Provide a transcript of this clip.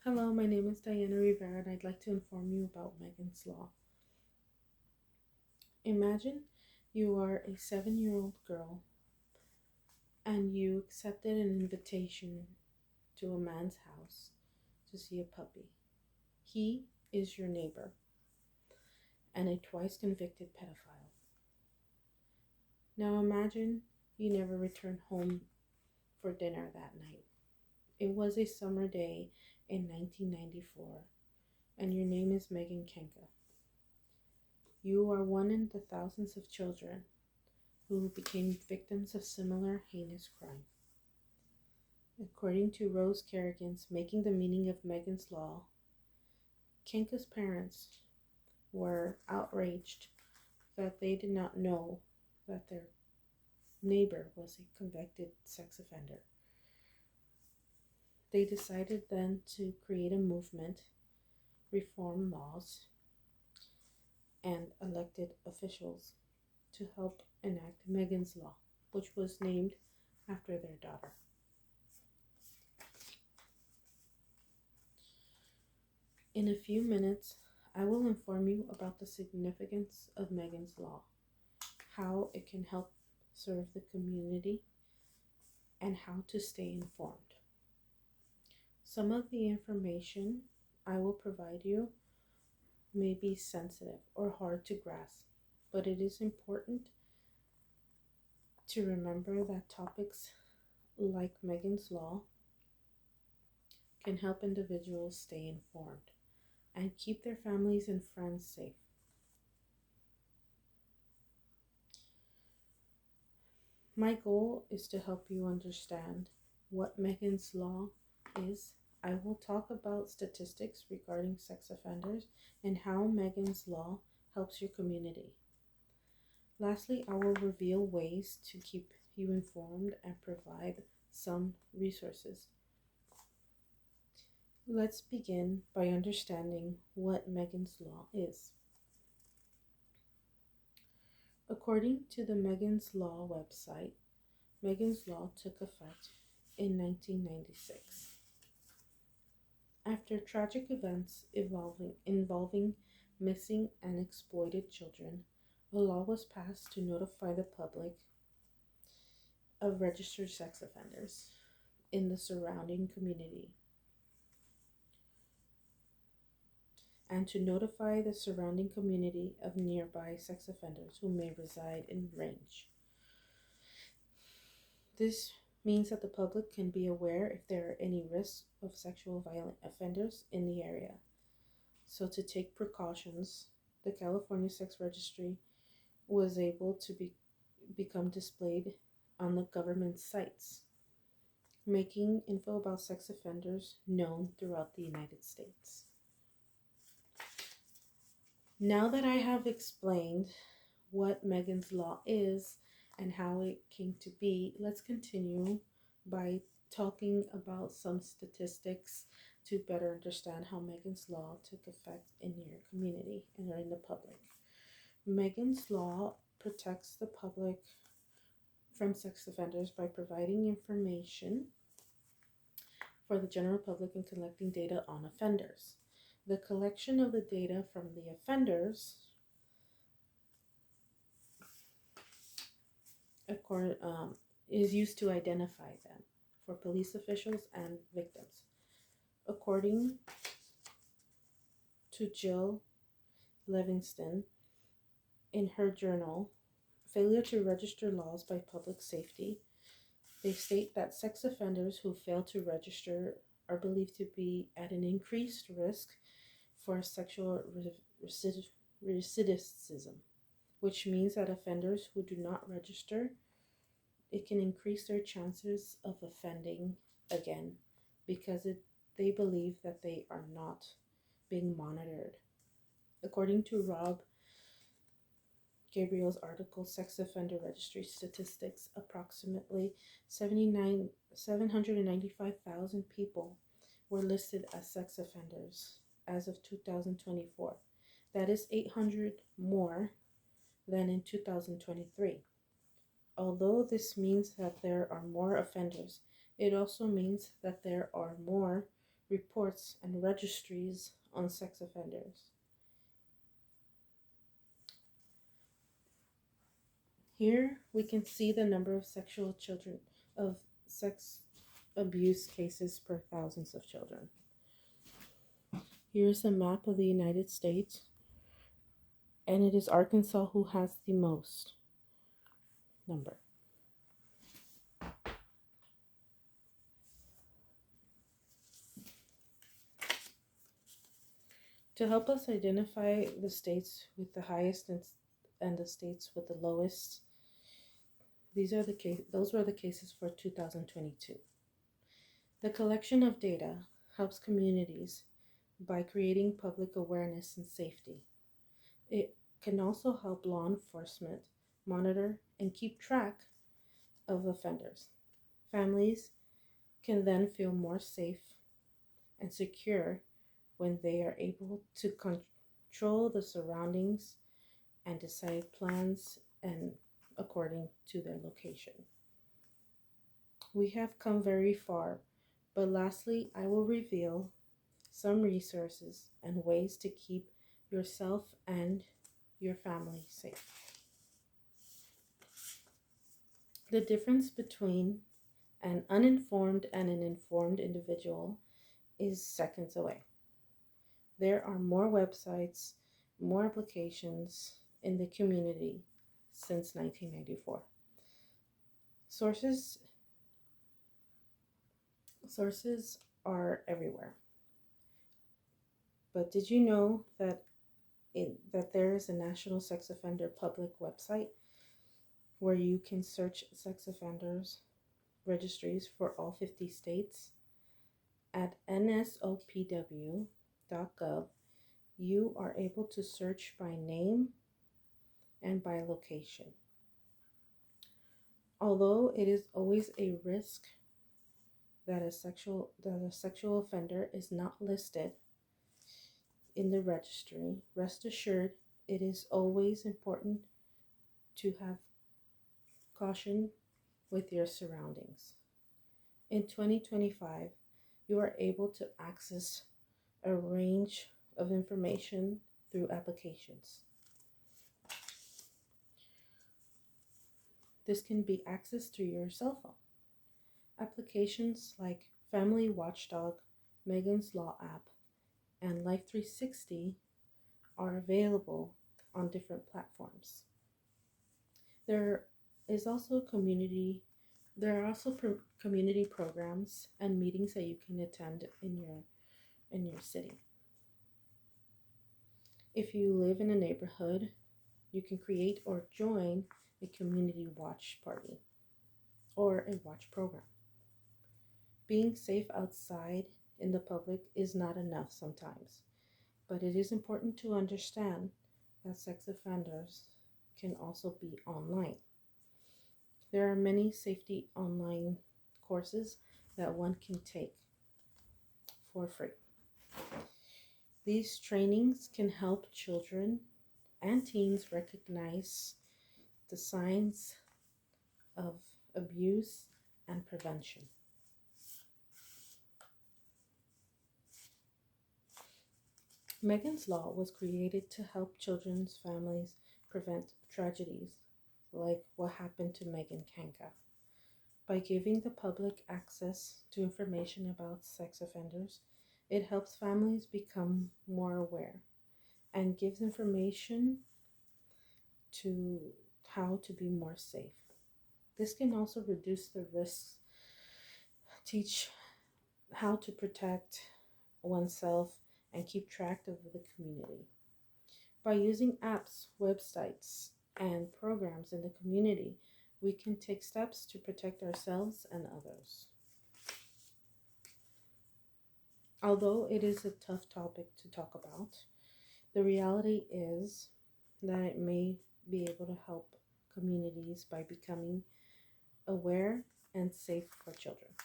Hello, my name is Diana Rivera, and I'd like to inform you about Megan's Law. Imagine you are a 7-year-old girl and you accepted an invitation to a man's house to see a puppy. He is your neighbor and a twice convicted pedophile. Now imagine you never return home for dinner that night. It was a summer day in 1994, and your name is Megan Kenka. You are one in the thousands of children who became victims of similar heinous crime. According to Rose Kerrigan's Making the Meaning of Megan's Law, Kenka's parents were outraged that they did not know that their neighbor was a convicted sex offender. They decided then to create a movement, reform laws, and elected officials to help enact Megan's Law, which was named after their daughter. In a few minutes, I will inform you about the significance of Megan's Law, how it can help serve the community, and how to stay informed. Some of the information I will provide you may be sensitive or hard to grasp, but it is important to remember that topics like Megan's Law can help individuals stay informed and keep their families and friends safe. My goal is to help you understand what Megan's Law is. I will talk about statistics regarding sex offenders and how Megan's Law helps your community. Lastly, I will reveal ways to keep you informed and provide some resources. Let's begin by understanding what Megan's Law is. According to the Megan's Law website, Megan's Law took effect in 1996. After tragic events involving missing and exploited children, a law was passed to notify the public of registered sex offenders in the surrounding community and to notify the surrounding community of nearby sex offenders who may reside in range. This means that the public can be aware if there are any risks of sexual violent offenders in the area. So to take precautions, the California Sex Registry was able to become displayed on the government sites, making info about sex offenders known throughout the United States. Now that I have explained what Megan's Law is and how it came to be, let's continue by talking about some statistics to better understand how Megan's Law took effect in your community and in the public. Megan's Law protects the public from sex offenders by providing information for the general public and collecting data on offenders. The collection of the data from the offenders is used to identify them for police officials and victims. According to Jill Livingston, in her journal, Failure to Register Laws by Public Safety, they state that sex offenders who fail to register are believed to be at an increased risk for sexual recidivism, which means that offenders who do not register, it can increase their chances of offending again because they believe that they are not being monitored. According to Rob Gabriel's article, Sex Offender Registry Statistics, approximately 795,000 people were listed as sex offenders as of 2024. That is 800 more than in 2023. Although this means that there are more offenders, it also means that there are more reports, and registries on sex offenders. Here we can see the number of sex abuse cases per thousands of children. Here's a map of the United States, and it is Arkansas who has the most number. To help us identify the states with the highest and the states with the lowest, those were the cases for 2022. The collection of data helps communities by creating public awareness and safety. It can also help law enforcement monitor and keep track of offenders. Families can then feel more safe and secure when they are able to control the surroundings and decide plans and according to their location. We have come very far, but lastly, I will reveal some resources and ways to keep yourself and your family safe. The difference between an uninformed and an informed individual is seconds away. There are more websites, more applications in the community since 1994. Sources are everywhere. But did you know that there is a National Sex Offender public website where you can search sex offenders registries for all 50 states? At nsopw.gov, you are able to search by name and by location. Although it is always a risk that a sexual offender is not listed in the registry, rest assured it is always important to have caution with your surroundings. In 2025, you are able to access a range of information through applications. This can be accessed through your cell phone. Applications like Family Watchdog, Megan's Law app, and Life 360 are available on different platforms. There are also community programs and meetings that you can attend in your city. If you live in a neighborhood, you can create or join a community watch party or a watch program. Being safe outside in the public is not enough sometimes, but it is important to understand that sex offenders can also be online. There are many safety online courses that one can take for free. These trainings can help children and teens recognize the signs of abuse and prevention. Megan's Law was created to help children's families prevent tragedies like what happened to Megan Kanka. By giving the public access to information about sex offenders, it helps families become more aware and gives information to how to be more safe. This can also reduce the risks, teach how to protect oneself, and keep track of the community. By using apps, websites, and programs in the community, we can take steps to protect ourselves and others. Although it is a tough topic to talk about, the reality is that it may be able to help communities by becoming aware and safe for children.